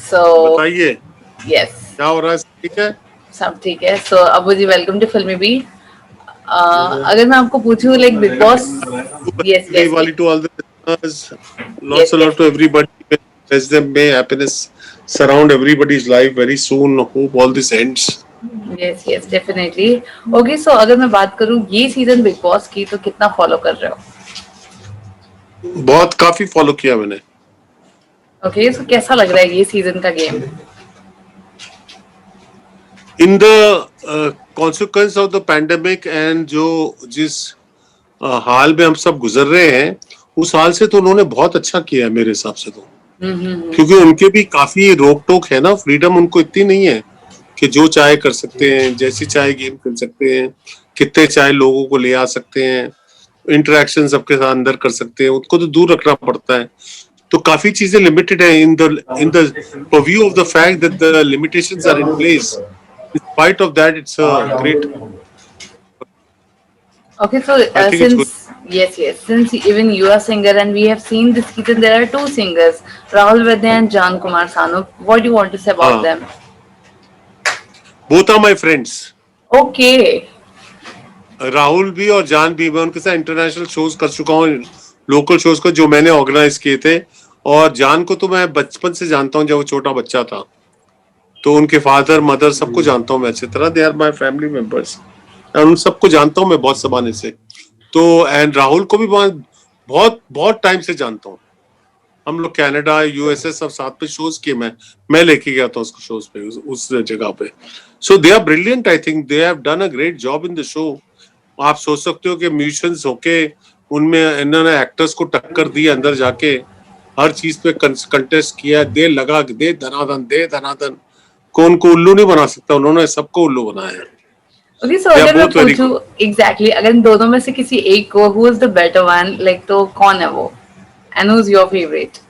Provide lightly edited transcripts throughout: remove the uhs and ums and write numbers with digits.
So बताइए yes, क्या हो रहा है, ठीक है? सब ठीक है. So Abu ji, welcome to Filmi B. अगर मैं आपको पूछूं like Bigg Boss. Yes, yes, Diwali to all the listeners. yes, Lots of yes. love to everybody. Bless them. May happiness surround everybody's life very soon. Hope all this ends. Yes, yes, definitely. Okay, so अगर मैं बात करूं ये season big boss की, तो कितना follow कर रहे हो? बहुत काफी फॉलो किया मैंने. Okay, so कैसा लग रहा है ये सीजन का game? In the consequence of the pandemic and जो जिस हाल में हम सब गुजर रहे हैं, उस हाल से तो उन्होंने बहुत अच्छा किया है मेरे हिसाब से तो. क्योंकि उनके भी काफी रोक टोक है ना, फ्रीडम उनको इतनी नहीं है कि जो चाहे कर सकते हैं, जैसी चाहे गेम खेल सकते हैं, कितने चाहे लोगों को ले आ सकते हैं, इंटरेक्शन सबके साथ अंदर कर सकते हैं, उनको तो दूर रखना पड़ता है. तो काफी चीजें लिमिटेड है in the view of the fact that the limitations are in place. In spite of that, it's a great. Okay, so I think it's good. since even you are singer and we have seen this season, there are two singers, Rahul Vedya and Jan Kumar Sanu. What do you want to say about them? Both are my friends. Okay. Rahul भी और जान भी. मैं उनके साथ international shows कर चुका हूँ, लोकल शोज को जो मैंने ऑर्गेनाइज किए थे. और जान को तो मैं बचपन से जानता हूँ, जब वो छोटा बच्चा था. तो उनके फादर मदर सबको जानता हूँ मैं अच्छी तरह. They are my family members. उन सबको जानता हूँ मैं बहुत जमाने से. तो एंड राहुल को भी बहुत बहुत टाइम से जानता हूँ. हम लोग कनाडा यूएसए सब साथ पे शोज किए. मैं लेके गया था उसको शोज पे, उस जगह पे. So they are brilliant. I think they have done a great job in the show. आप सोच सकते हो कि म्यूजिशियंस होके उनमें इन्होंने एक्टर्स को टक्कर दी, अंदर जाके हर चीज पे कंटेस्ट किया. दे धनाधन. कौन को उल्लू नहीं बना सकता, उन्होंने सबको उल्लू बनाया. Okay, so अगर मैं पूछूं exactly, अगर इन दोनों में से किसी एक को who is the better one, like तो कौन है वो? And who's your favorite?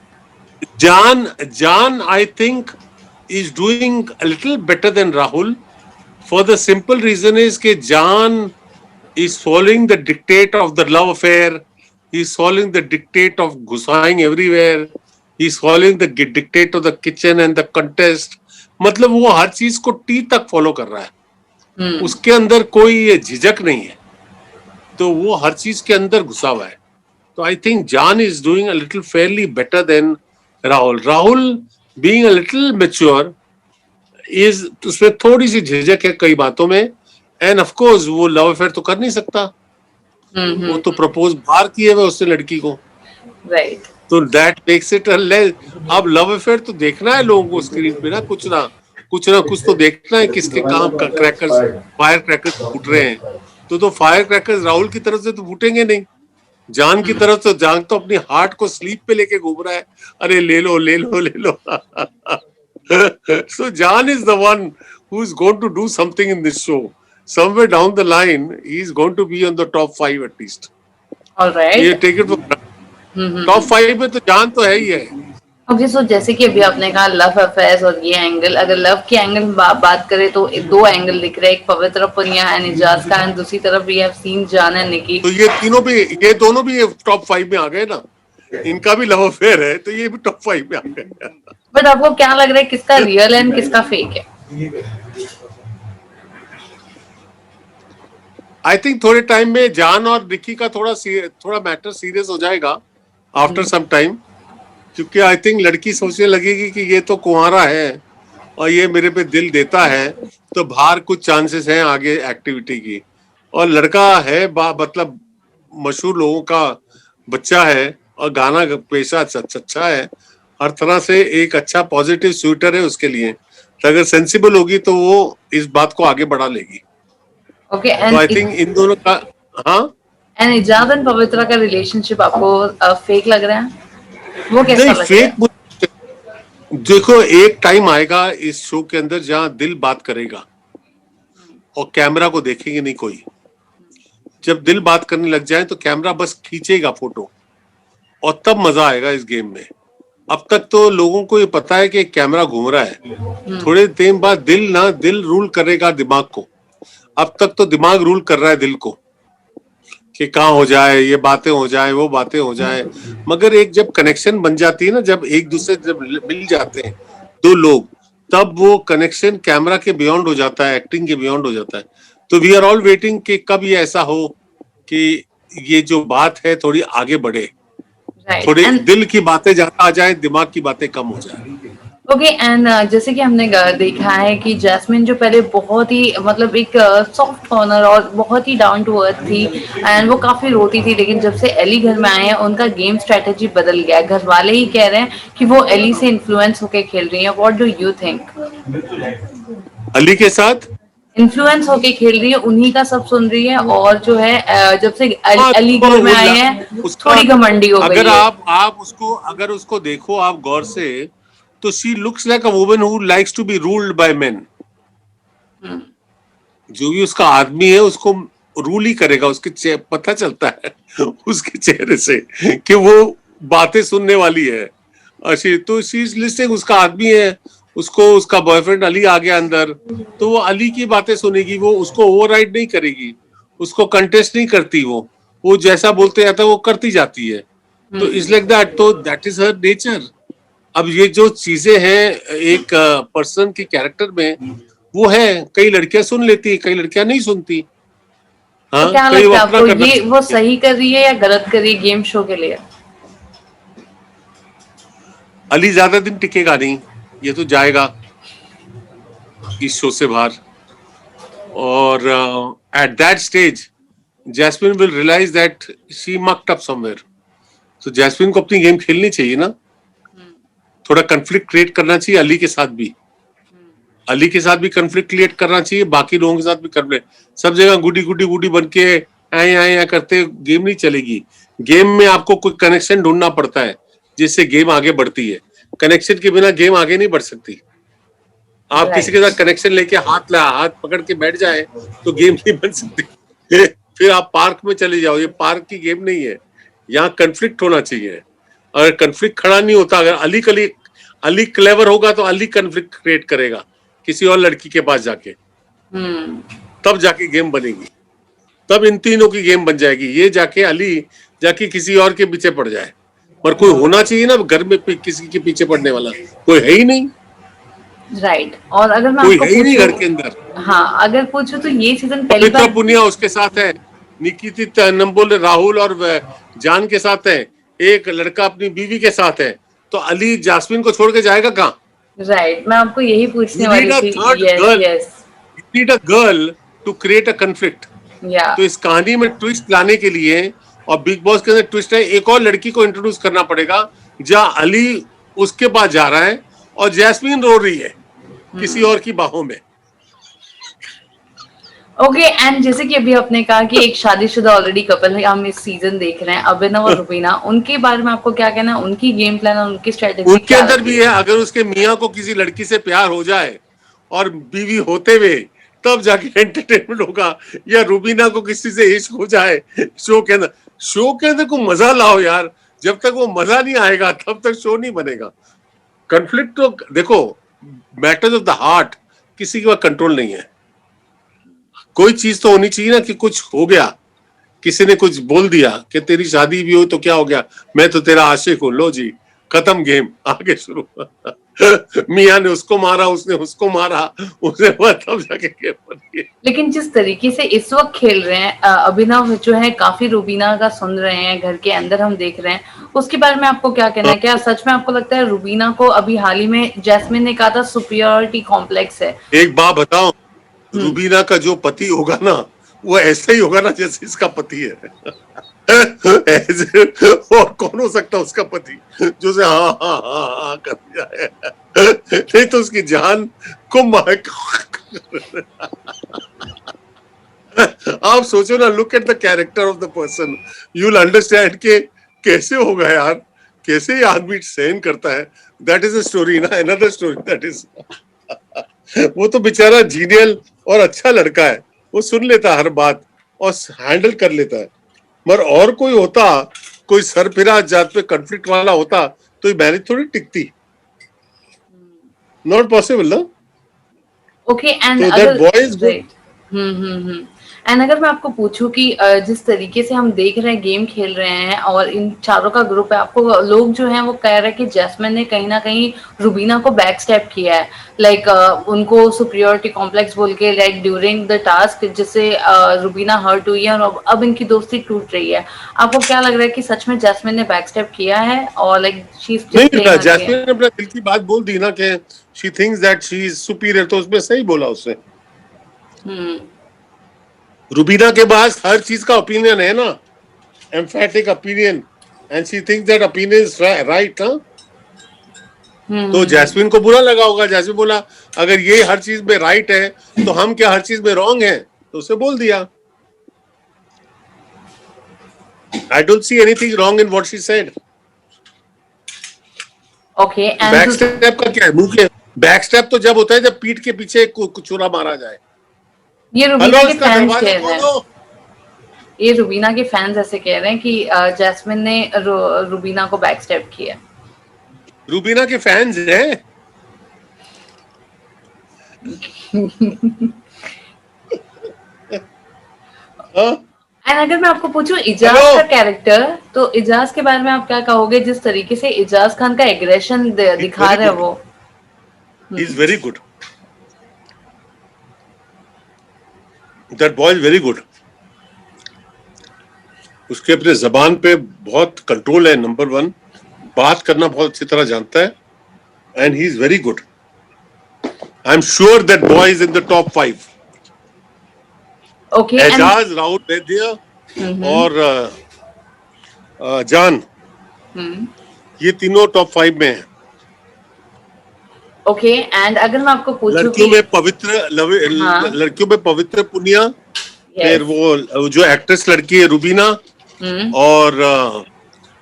Jan, I think, is doing a little better than Rahul. For the simple reason is that Jan is following the dictate of the love affair. He's following the dictate of घुसाएं everywhere. He's following the dictate of the kitchen and the contest. मतलब वो हर चीज को T तक follow कर रहा है. उसके अंदर कोई झिझक नहीं है, तो वो हर चीज के अंदर घुसा हुआ है. तो आई थिंक जान is doing a little Fairlie better than Rahul. Rahul being a little mature is, उसमें थोड़ी सी झिझक है कई बातों में. एंड ऑफ कोर्स वो लव अफेयर तो कर नहीं सकता. वो तो प्रपोज बाहर किए हुए उसने लड़की को. Right. तो दैट मेक्स इट लेस. अब लव अफेयर तो देखना है लोगों को स्क्रीन पे ना कुछ तो देखना है. किसके काम का क्रैकर्स, फायर क्रैकर्स फूट रहे हैं. तो फायर क्रैकर्स राहुल की तरफ से तो फूटेंगे नहीं. जान की तरफ तो जान तो अपनी हार्ट को स्लीप पे लेके घूम रहा है. अरे ले लो. So Jan is the one who is going to do something in this show. Somewhere down the line, he is going to be on the top 5 at least. All right. ये take it for top 5 में तो जान तो है ही है. Okay, so जैसे कि अभी आपने कहा लव अफेयर्स और ये एंगल, अगर लव के एंगल में बात करें तो दो एंगल दिख रहे हैं. एक पवित्र पुनिया एंड इजाज का, एंड दूसरी तरफ वी हैव सीन जान एंड निकी. तो ये दोनों भी टॉप 5 में आ गए ना. इनका भी लव अफेयर है, तो ये भी टॉप 5 में आ गए. बट आपको क्या लग रहा है किसका रियल एंड किसका फेक है? आई थिंक थोड़े टाइम में जान और निकी का थोड़ा मैटर सीरियस हो जाएगा आफ्टर सम टाइम. क्योंकि आई थिंक लड़की सोचने लगेगी कि ये तो कुंवारा है और ये मेरे पे दिल देता है, तो बाहर कुछ चांसेस हैं आगे एक्टिविटी की. और लड़का है मतलब मशहूर लोगों का बच्चा है और गाना पेशा अच्छा है. हर तरह से एक अच्छा पॉजिटिव स्यूटर है उसके लिए. तो अगर सेंसिबल होगी तो वो इस बात को आगे बढ़ा लेगी. ओके, तो आई थिंक इन दोनों का. हाँ, एंड इजाज एंड पवित्रा का रिलेशनशिप आपको फेक लग रहा है? वो कैसा लग रहा है? देखो, एक टाइम आएगा इस शो के अंदर जहां दिल बात करेगा और कैमरा को देखेंगे नहीं कोई. जब दिल बात करने लग जाए तो कैमरा बस खींचेगा फोटो, और तब मजा आएगा इस गेम में. अब तक तो लोगों को ये पता है कि कैमरा घूम रहा है. थोड़े देर बाद दिल रूल करेगा दिमाग को. अब तक तो दिमाग रूल कर रहा है दिल को कि कहाँ हो जाए, ये बातें हो जाए, वो बातें हो जाए. मगर एक जब कनेक्शन बन जाती है ना, जब एक दूसरे जब मिल जाते हैं, दो लोग, तब वो कनेक्शन कैमरा के बियॉन्ड हो जाता है, एक्टिंग के बियॉन्ड हो जाता है। तो वी आर ऑल वेटिंग कि कब ये ऐसा हो कि ये जो बात है थोड़ी आगे बढ़े, राइट थोड़ी एंड दिल की बातें ज्यादा आ जाए, दिमाग की बातें कम हो जाए। ओके एंड जैसे कि हमने देखा है कि जैस्मिन जो पहले बहुत ही मतलब एक सॉफ्ट कॉर्नर और बहुत ही डाउन टू अर्थ थी एंड वो काफी रोती थी, लेकिन जब से एली घर में आए हैं उनका गेम स्ट्रेटेजी बदल गया है। घर वाले ही कह रहे हैं कि वो एली से इन्फ्लुएंस होके खेल रही हैं। What do you think? Ali के साथ इन्फ्लुएंस होके खेल रही है, उन्हीं का सब सुन रही है और जो है जब से हाँ, अली तो घर में आए हैं उसका थोड़ी घमंडी हो अगर गई है। अगर उसको देखो आप गौर से, तो she looks like a woman who likes to be ruled by men. जो भी उसका आदमी है उसको रूल ही करेगा, उसके पता चलता है उसके चेहरे से कि वो बातें सुनने वाली है। तो शी इज लिस्टिंग, उसका आदमी है, उसको उसका बॉयफ्रेंड अली आ गया अंदर, तो वो अली की बातें सुनेगी, वो उसको ओवरराइड नहीं करेगी, उसको कंटेस्ट नहीं करती, वो जैसा बोलते जाता है वो करती जाती है। तो इज लाइक दैट, तो दैट इज हर नेचर। अब ये जो चीजें हैं एक पर्सन के कैरेक्टर में, वो है, कई लड़कियां सुन लेती है, कई लड़कियां नहीं सुनती। तो हाँ, क्या कई वो लगता है अपना आपको, करना ये वो चाहती है। सही कर रही है या गलत कर रही है गेम शो के लिए? अली ज्यादा दिन टिकेगा नहीं, ये तो जाएगा इस शो से बाहर। और at that stage Jasmine will realise that she mucked up somewhere. तो जैस्मिन को अपनी गेम खेलनी चाहिए ना, थोड़ा कंफ्लिक्ट क्रिएट करना चाहिए अली के साथ भी, अली के साथ भी कंफ्लिक्ट क्रिएट करना चाहिए, बाकी लोगों के साथ भी कर। सब जगह गुडी गुडी गुडी बन के आए आए आए करते गेम नहीं चलेगी। गेम में आपको कोई कनेक्शन ढूंढना पड़ता है जिससे गेम आगे बढ़ती है। कनेक्शन के बिना गेम आगे नहीं बढ़ सकती। आप किसी के राइट। साथ कनेक्शन लेके हाथ पकड़ के बैठ जाए तो गेम नहीं बन सकती। फिर आप पार्क में चले जाओ, ये पार्क की गेम नहीं है, यहाँ कन्फ्लिक्ट होना चाहिए। अगर कन्फ्लिक्ट खड़ा नहीं होता, अगर अली क्लेवर होगा तो अली कन्फ्लिक्ट क्रिएट करेगा किसी और लड़की के पास जाके, तब जाके गेम बनेगी, तब इन तीनों की गेम बन जाएगी। ये जाके अली जाके किसी और के पीछे पड़ जाए, पर कोई होना चाहिए ना घर में किसी के पीछे पड़ने वाला, कोई है ही नहीं, राइट। और अगर मैं कोई आपको है ही नहीं घर के पूछूं, अंदर। हाँ अगर पूछूं तो ये सीजन पहली पवित्र बार। पुनिया उसके साथ है, निकिता नंबोल राहुल और जान के साथ है, एक लड़का अपनी बीवी के साथ है, तो अली जास्मिन को छोड़ के जाएगा कहाँ? राइट, मैं आपको यही यू पूछने नीड वाली अ थी। Third yes girl, yes. You need a girl to create a conflict. या तो इस कहानी में ट्विस्ट लाने के लिए, और बिग बॉस के अंदर ट्विस्ट है, एक और लड़की को इंट्रोड्यूस करना पड़ेगा, जहां अली उसके पास जा रहा है और जैस्मिन रो रही है किसी और की बाहों में। ओके एंड जैसे कि अभी आपने कहा कि एक शादीशुदा ऑलरेडी कपल है हम इस सीजन देख रहे हैं, अभिनव और रुबीना, उनके बारे में आपको क्या कहना है? उनकी गेम प्लान और उनकी स्ट्रेटेजी उनके क्या अंदर रही भी है? है, अगर उसके मियाँ को किसी लड़की से प्यार हो जाए और बीवी होते हुए, तब जाके एंटरटेनमेंट होगा। या रूबीना को किसी से इश्क हो जाए शो के अंदर को मजा लाओ यार। जब तक वो मजा नहीं आएगा तब तक शो नहीं बनेगा। कन्फ्लिक्ट तो देखो, मैटर्स ऑफ द हार्ट किसी के पास कंट्रोल नहीं है। कोई चीज तो होनी चाहिए ना कि कुछ हो गया, किसी ने कुछ बोल दिया कि तेरी शादी भी हो तो क्या हो गया, मैं तो तेरा आशिक हूं, लो जी खत्म गेम, आगे शुरू। मियां ने उसको मारा, उसने उसको मारा, उसने बाद तब जाके गेम बनी। लेकिन जिस तरीके से इस वक्त खेल रहे हैं अभिनव जो है, काफी रुबीना का सुन रहे हैं, घर के अंदर हम देख रहे हैं, उसके बारे में आपको क्या कहना है? क्या सच में आपको लगता है रुबीना को अभी हाल ही में जैस्मिन ने कहा था सुपीरियरिटी कॉम्प्लेक्स है? एक बात बताओ, रूबीना का जो पति होगा ना, वो ऐसा ही होगा ना जैसे इसका पति है। और कौन हो सकता है उसका पति जो से हाँ हाँ हाँ हाँ कर दिया है? नहीं तो उसकी जान को आप सोचो ना, look at the character of the person, you will understand के कैसे होगा यार, कैसे ये आदमी सहन करता है। दैट इज अ स्टोरी ना, अनदर स्टोरी दैट इज। वो तो बेचारा जीनियल और अच्छा लड़का है, वो सुन लेता हर बात और हैंडल कर लेता है। मगर और कोई होता, कोई सरफिरा जात पे कॉन्फ्लिक्ट वाला होता तो ये मैरिज थोड़ी टिकती, नॉट पॉसिबल ना। ओके एंड तो दैट अगर boy is good, right and अगर मैं आपको पूछूं कि जिस तरीके से हम देख रहे हैं गेम खेल रहे हैं और इन चारों का ग्रुप है, आपको लोग जो हैं वो कह रहे हैं कि जैस्मिन ने कहीं ना कहीं रुबीना को बैक स्टेप किया है, लाइक उनको सुपीरियोरिटी कॉम्प्लेक्स बोल के, लाइक ड्यूरिंग द टास्क, जिससे रुबीना हर्ट हुई है और अब इनकी दोस्ती टूट रही है। आपको क्या लग रहा है कि सच में जैस्मिन ने बैक स्टेप किया है और like she is still playing नहीं, अ गेम? जैस्मिन ने अपने दिल की बात बोल दी ना कि she thinks that she is superior, तो उसमें सही बोला उसने। हम्म रुबीना के पास हर चीज का ओपिनियन है ना, emphatic opinion, and she thinks that opinion is right ना। तो हम्म जैस्मिन को बुरा लगा होगा, जैस्मिन बोला अगर ये हर चीज में राइट है तो हम क्या हर चीज में रॉन्ग हैं, तो उसे बोल दिया। I don't see anything wrong in what she said. Okay and back step का क्या है, मुंह के बैक स्टेप तो जब होता है जब पीठ के पीछे छुरा मारा जाए। ये रुबीना हेलो, के इसका फैंस दरवाजा कह रहे हैं, खोलो। ये रुबीना के फैंस ऐसे कह रहे हैं कि जैस्मिन ने रुबीना को बैक स्टेप किया। रूबीना के फैंस हैं। हाँ? एंड अगर मैं आपको पूछूं हेलो, इजाज का कैरेक्टर, तो इजाज के बारे में आप क्या कहोगे, जिस तरीके से इजाज खान का एग्रेशन इज दिखा वेरी रहे हैं गुड, वो? Is very good, that boy is very good. उसके अपने जबान पे बहुत कंट्रोल है, नंबर वन, बात करना बहुत अच्छी तरह जानता है, and he is very good. I am sure that boy is in the top 5। Okay and Ejaz, Rahul Vaidya और जान, ये तीनों टॉप 5 में हैं। ओके एंड अगर मैं आपको पूछूं लड़कियों कि में पवित्र हाँ, लड़कियों में पवित्र पुनिया, फिर यस, वो जो एक्ट्रेस लड़की है रूबीना, और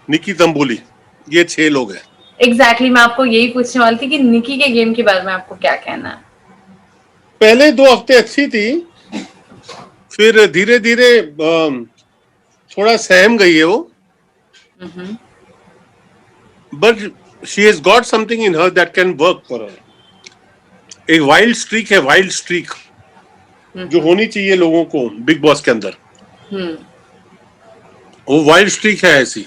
निकी तंबोली, ये 6 लोग हैं। एग्जैक्टली मैं आपको यही पूछने वाली थी कि निकी के गेम के बारे में आपको क्या कहना है? पहले 2 हफ्ते अच्छी थी, फिर धीरे धीरे थोड़ा सहम गई है वो, but she has got something in her that can work for her. एक वाइल्ड स्ट्रीक है, वाइल्ड स्ट्रीक जो होनी चाहिए लोगों को बिग बॉस के अंदर, वो वाइल्ड स्ट्रीक है ऐसी।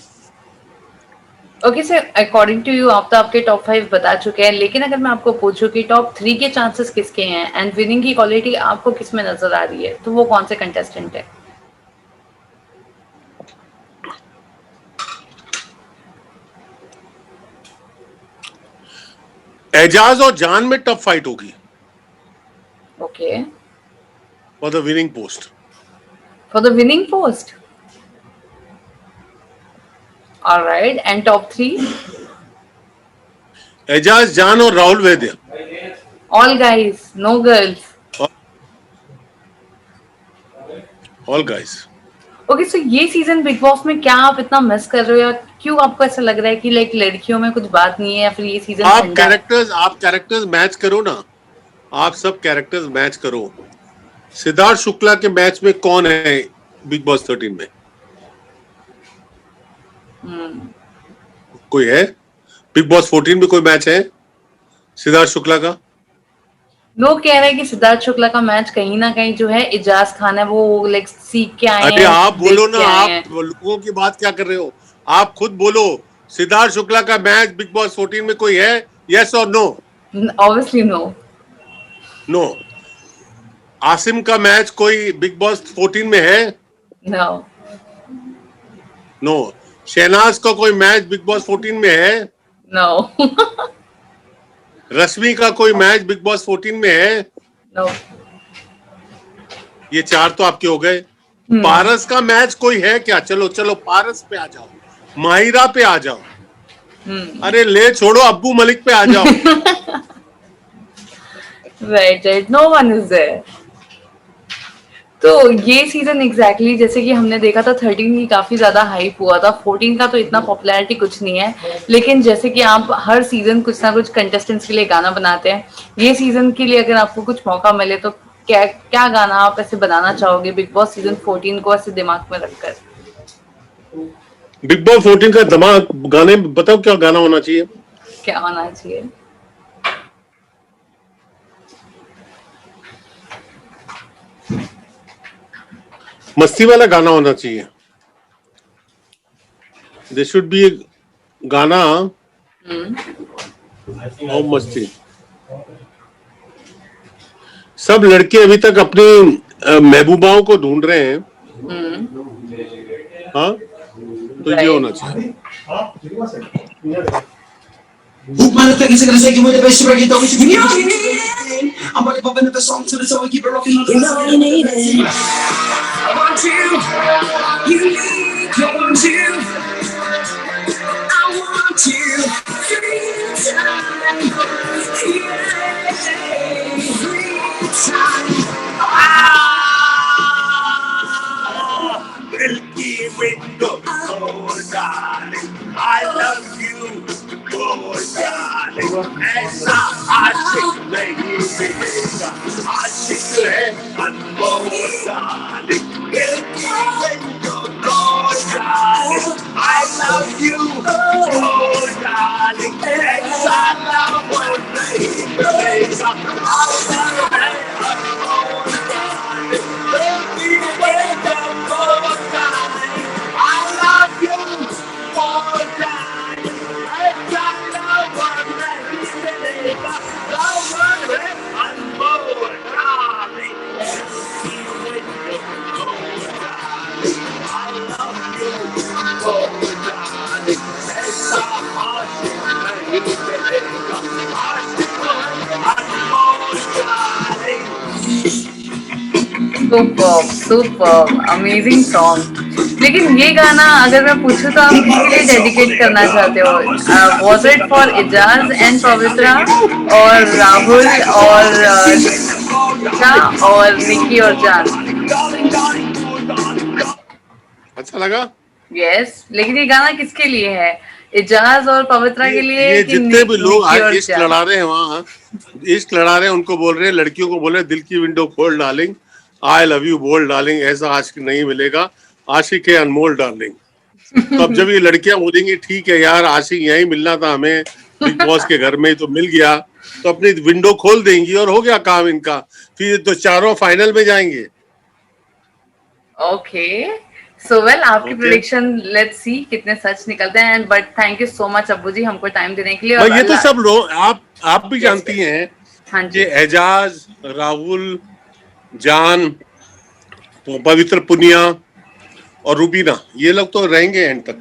Okay sir, according to you आप तो आपके टॉप 5 बता चुके हैं, लेकिन अगर मैं आपको पूछूं कि टॉप 3 के चांसेस किसके हैं एंड विनिंग की क्वालिटी आपको किस में नजर आ रही है, तो वो कौन से कंटेस्टेंट है? एजाज और जान में टफ फाइट होगी okay, for the winning post. For the winning post, alright, and top 3? Eijaz, Jaan और Rahul Vaidya. All guys, no girls? All guys. Okay, so ये सीजन बिग बॉस में क्या आप इतना मिस कर रहे हो, या क्यों आपको ऐसा लग रहा है कि लाइक लड़कियों में कुछ बात नहीं है, या फिर ये सीजन ठंडा है? आप कैरेक्टर्स मैच करो ना, आप सब कैरेक्टर्स मैच करो। सिद्धार्थ शुक्ला के मैच में कौन है बिग बॉस 13 में? कोई है? बिग बॉस 14 में कोई मैच है सिद्धार्थ शुक्ला का? लोग कह रहे हैं कि सिद्धार्थ शुक्ला का मैच कहीं ना कहीं जो है इजाज खान है, वो लाइक सीख के आए अरे हैं, आप बोलो देख ना, के आए आप हैं। लोगों की बात क्या कर रहे हो? आप खुद बोलो, सिद्धार्थ शुक्ला का मैच बिग बॉस 14 में कोई है? यस और no? Obviously no. No. Asim का मैच कोई बिग बॉस 14 में है? नो। नो। शहनाज का कोई मैच बिग बॉस 14 में है? नो। रश्मि का कोई मैच बिग बॉस 14 में है? नो। ये 4 तो आपके हो गए। पारस का मैच कोई है क्या? चलो चलो, पारस पे आ जाओ, माहिरा पे आ जाओ, अरे ले छोड़ो, अब्बू मलिक पे आ जाओ। Right right, no one is there. तो ये सीजन एग्जैक्टली जैसे कि हमने देखा था 13 की काफी ज्यादा हाइप हुआ था, 14 का तो इतना पॉपुलैरिटी कुछ नहीं है, लेकिन जैसे कि आप हर सीजन कुछ ना कुछ कंटेस्टेंट्स के लिए गाना बनाते हैं, ये सीजन के लिए अगर आपको कुछ मौका मिले तो क्या क्या गाना आप ऐसे बनाना चाहोगे बिग बॉस सीजन 14 को ऐसे दिमाग में रखकर? बिग बॉस 14 का दिमाग गाने बताओ, क्या गाना होना चाहिए? क्या होना चाहिए? मस्ती वाला गाना होना चाहिए. There should be a गाना और मस्ती. सब लड़के अभी तक अपनी महबूबाओं को ढूंढ रहे हैं. हाँ, तो ये होना चाहिए. Hoop man, the thing is gonna say give me the best reggae, don't you need it? I'm about to pop another song to the song and keep it rocking. You know you need it. I want you. You need. I want you. I want you. Free time. Yeah. Free time. Milky window, oh darling, I love you, oh darling. ऐसा आशिक नहीं मिलेगा, आशिक है अनमोल darling. Milky window, oh darling, I love you, oh darling. ऐसा love नहीं मिलेगा, आशिक है अनमोल darling. Milky window, oh darling, I love you, oh darling. ऐसा love नहीं मिलेगा, love है अनमोल darling. Milky window, oh darling, I love you, oh darling. ऐसा आशिक नहीं मिलेगा, आशिक है अनमोल darling. Super amazing song. लेकिन ये गाना अगर मैं पूछूं तो आप किसके लिए डेडिकेट करना चाहते हो? Was it for Eijaz and Pavitra और राहुल और निशा और निकी और जान? अच्छा लगा. यस, लेकिन ये गाना किसके लिए है? एजाज और पवित्रा के लिए ये कि जितने भी लोग निकी और आज इश्क जान? लड़ा रहे हैं वहाँ, इश्क लड़ा रहे हैं, उनको बोल रहे हैं, लड़कियों को बोल रहे हैं, दिल की विंडो खोल डार्लिंग, आई लव यू बोल डार्लिंग, ऐसा आशिक नहीं मिलेगा, आशिक है अनमोल डार्लिंग. तो अब जब ये लड़कियां बोलेंगी ठीक है यार, आशिक यहीं मिलना था हमें, बिग बॉस के घर में तो मिल गया, तो अपनी विंडो खोल देंगी और हो गया काम इनका. फिर तो चारों फाइनल में जाएंगे. ओके, सो वेल, आपकी Okay. प्रेडिक्शन लेट्स सी कितने सच निकलते हैं. But thank you so much अब्बू जी हमको टाइम देने के लिए. भाई और ये तो अल्लाह- सब लोग आप भी जानती हैं हाँ कि जी, एजाज, राहुल, जान, पवित्र, पुनिया और रूबीना, ये लोग तो रहेंगे एंड तक.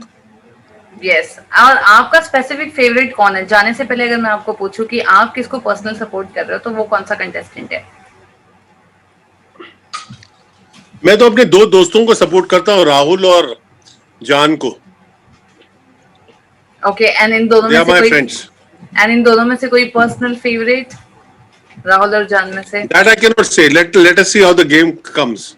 यस. और आपका स्पेसिफिक फेवरेट कौन है? जाने से पहले अगर मैं आपको पूछूं कि आप किसको पर्सनल सपोर्ट कर रहे हो, तो वो कौन सा कंटेस्टेंट है? मैं तो अपने दो दोस्तों को सपोर्ट करता हूँ, राहुल और जान को. ओके, एंड इन दोनों दे में आर से माय कोई फ्रेंड्स. कोई पर्सनल फेवरेट राहुल और जान में से? दैट आई कैन नॉट से. Let us see how the game comes.